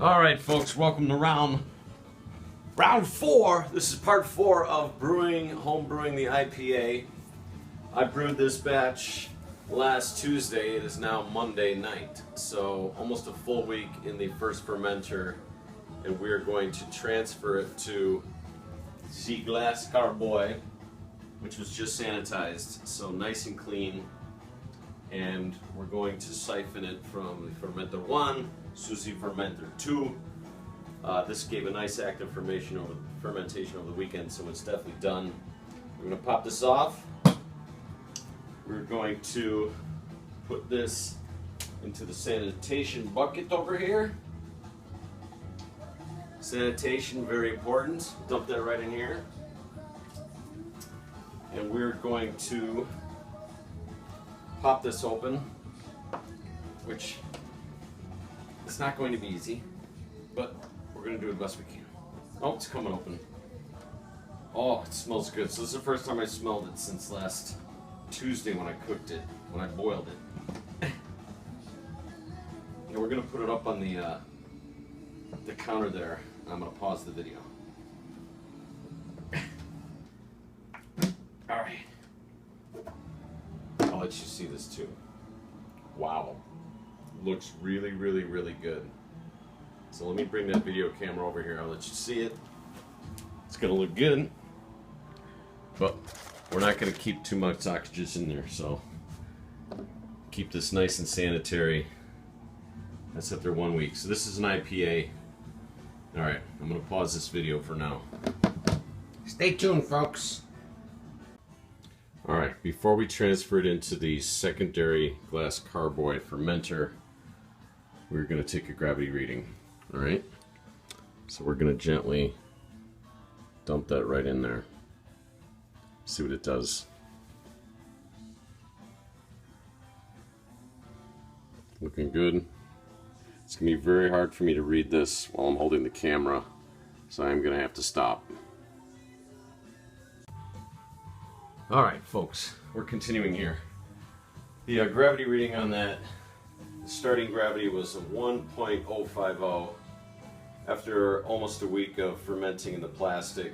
All right, folks, welcome to round 4. This is part 4 of home brewing the IPA. I brewed this batch last Tuesday. It is now Monday night, so almost a full week in the first fermenter, and we are going to transfer it to the glass carboy, which was just sanitized, so nice and clean. And we're going to siphon it from the fermenter 1 to the fermenter 2. This gave a nice active fermentation over the weekend, so it's definitely done. We're going to pop this off. We're going to put this into the sanitation bucket over here. Sanitation, very important. Dump that right in here. And we're going to pop this open, which it's not going to be easy, but we're going to do the best we can. Oh, it's coming open. Oh, it smells good. So this is the first time I smelled it since last Tuesday when I cooked it, when I boiled it. And we're going to put it up on the counter there. I'm going to pause the video. All right. I'll let you see this too. Wow. Looks really, really, really good. So let me bring that video camera over here. I'll let you see it. It's going to look good. But we're not going to keep too much oxygen in there, so keep this nice and sanitary. That's after 1 week. So this is an IPA. All right, I'm going to pause this video for now. Stay tuned, folks. All right, before we transfer it into the secondary glass carboy fermenter, we're going to take a gravity reading. All right, so we're going to gently dump that right in there. See what it does. Looking good. It's going to be very hard for me to read this while I'm holding the camera, so I'm going to have to stop. All right, folks, we're continuing here. The gravity reading on that, starting gravity was a 1.050. After almost a week of fermenting in the plastic,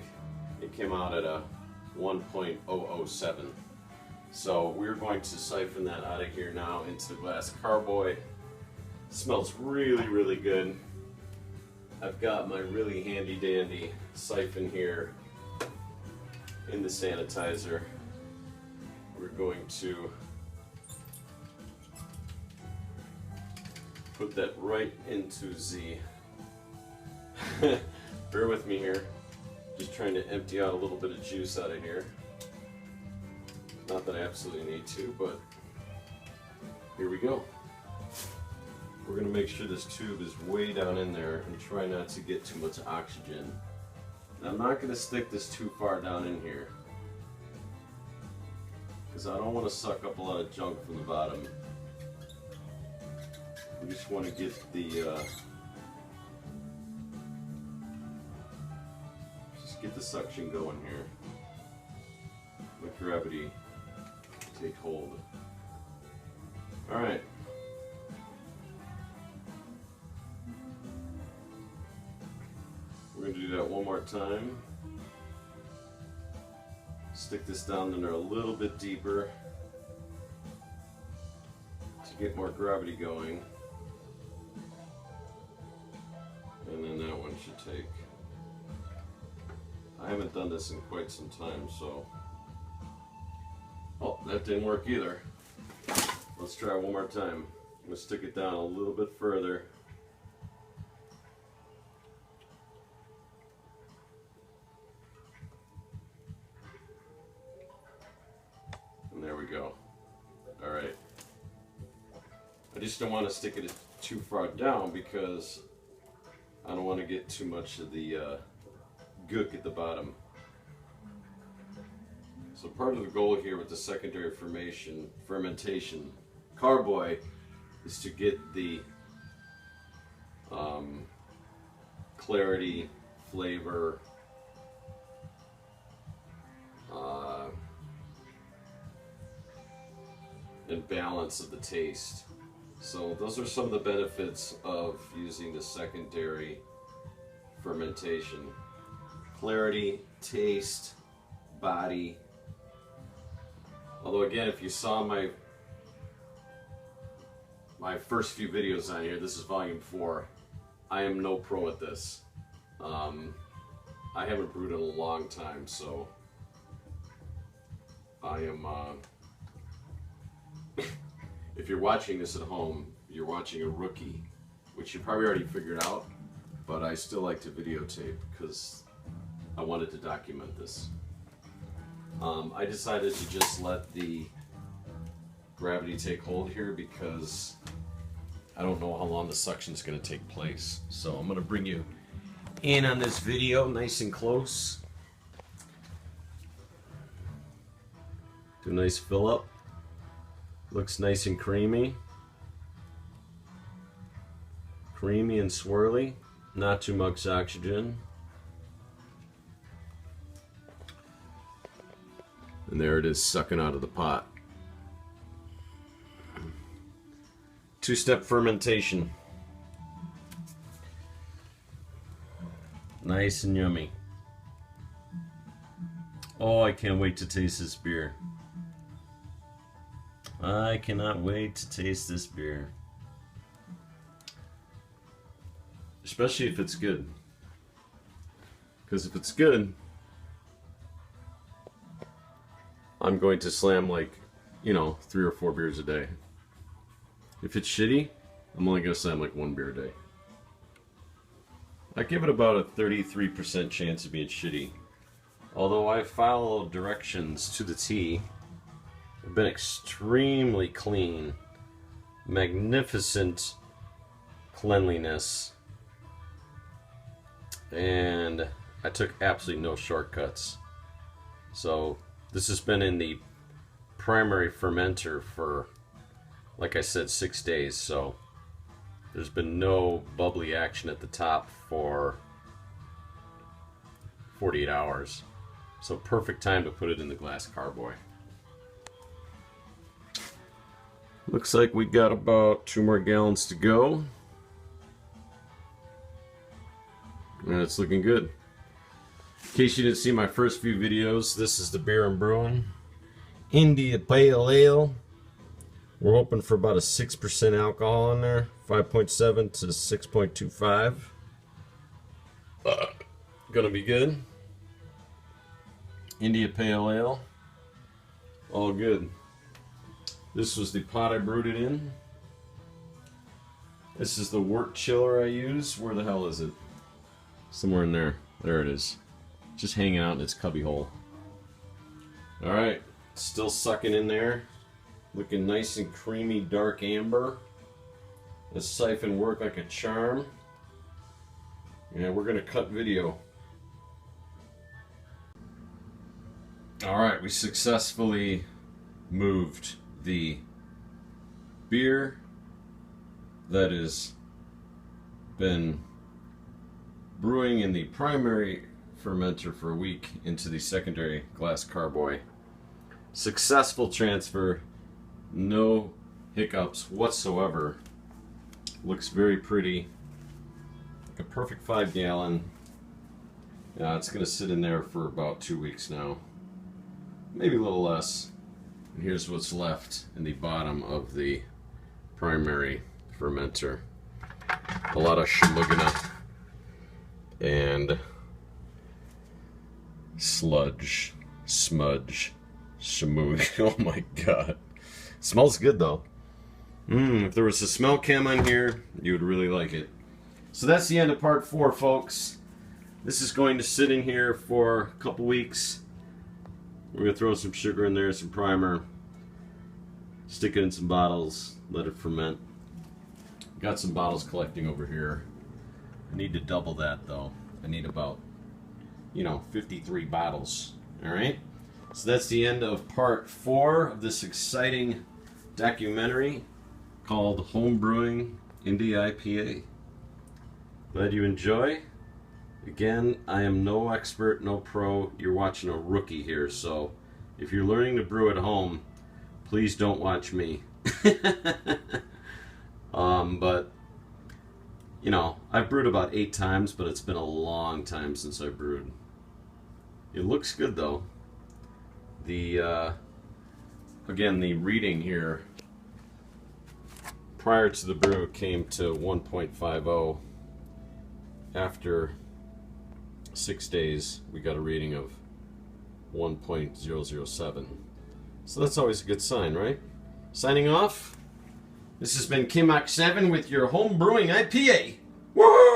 it came out at a 1.007. So we're going to siphon that out of here now into the glass carboy. It smells really, really good. I've got my really handy dandy siphon here in the sanitizer. We're going to put that right into the bear with me here, just trying to empty out a little bit of juice out of here. Not that I absolutely need to, but here we go. We're going to make sure this tube is way down in there and try not to get too much oxygen. Now, I'm not going to stick this too far down in here, because I don't want to suck up a lot of junk from the bottom. We just want to get the suction going here. Let gravity take hold. All right. We're going to do that one more time. Stick this down in there a little bit deeper to get more gravity going. And then that one should take. I haven't done this in quite some time, so. Oh, that didn't work either. Let's try one more time. I'm going to stick it down a little bit further. And there we go. All right. I just don't want to stick it too far down because I don't want to get too much of the gook at the bottom. So part of the goal here with the secondary fermentation carboy is to get the clarity, flavor, and balance of the taste. So those are some of the benefits of using the secondary fermentation. Clarity, taste, body. Although again, if you saw my first few videos on here, this is volume 4. I am no pro at this. I haven't brewed in a long time, so I am if you're watching this at home, you're watching a rookie, which you probably already figured out, but I still like to videotape because I wanted to document this. I decided to just let the gravity take hold here because I don't know how long the suction is going to take place. So I'm going to bring you in on this video nice and close. Do a nice fill up. Looks nice and creamy. Creamy and swirly. Not too much oxygen. And there it is, sucking out of the pot. Two-step fermentation. Nice and yummy. Oh, I can't wait to taste this beer. I cannot wait to taste this beer. Especially if it's good. Because if it's good, I'm going to slam like, 3 or 4 beers a day. If it's shitty, I'm only going to slam like 1 beer a day. I give it about a 33% chance of being shitty. Although I follow directions to the T. I've been extremely clean. Magnificent cleanliness. And I took absolutely no shortcuts. So this has been in the primary fermenter for, like I said, 6 days. So there's been no bubbly action at the top for 48 hours. So perfect time to put it in the glass carboy. Looks like we got about 2 more gallons to go. And it's looking good. In case you didn't see my first few videos, this is the beer I'm brewing. India Pale Ale. We're hoping for about a 6% alcohol in there. 5.7 to 6.25. Gonna be good. India Pale Ale. All good. This was the pot I brewed it in. This is the wort chiller I use. Where the hell is it? Somewhere in there. There it is. Just hanging out in its cubby hole. Alright, still sucking in there. Looking nice and creamy, dark amber. The siphon worked like a charm. And we're going to cut video. Alright, we successfully moved the beer that has been brewing in the primary fermenter for a week into the secondary glass carboy. Successful transfer, no hiccups whatsoever. Looks very pretty. Like a perfect 5 gallon. It's going to sit in there for about 2 weeks now. Maybe a little less. And here's what's left in the bottom of the primary fermenter. A lot of schmugana and sludge, smudge, schmoog. Oh my god. Smells good though. If there was a smell cam on here, you would really like it. So that's the end of part 4, folks. This is going to sit in here for a couple weeks. We're going to throw some sugar in there, some primer, stick it in some bottles, let it ferment. Got some bottles collecting over here. I need to double that though. I need about, 53 bottles. Alright? So that's the end of part 4 of this exciting documentary called Home Brewing India IPA. Glad you enjoy. Again, I am no expert, no pro. You're watching a rookie here, so if you're learning to brew at home, please don't watch me. But you know, I've brewed about 8 times, but it's been a long time since I brewed. It looks good though. The again, the reading here prior to the brew came to 1.50. After 6 days, we got a reading of 1.007. So that's always a good sign, right? Signing off. This has been Kimak7 with your home brewing IPA. Woohoo!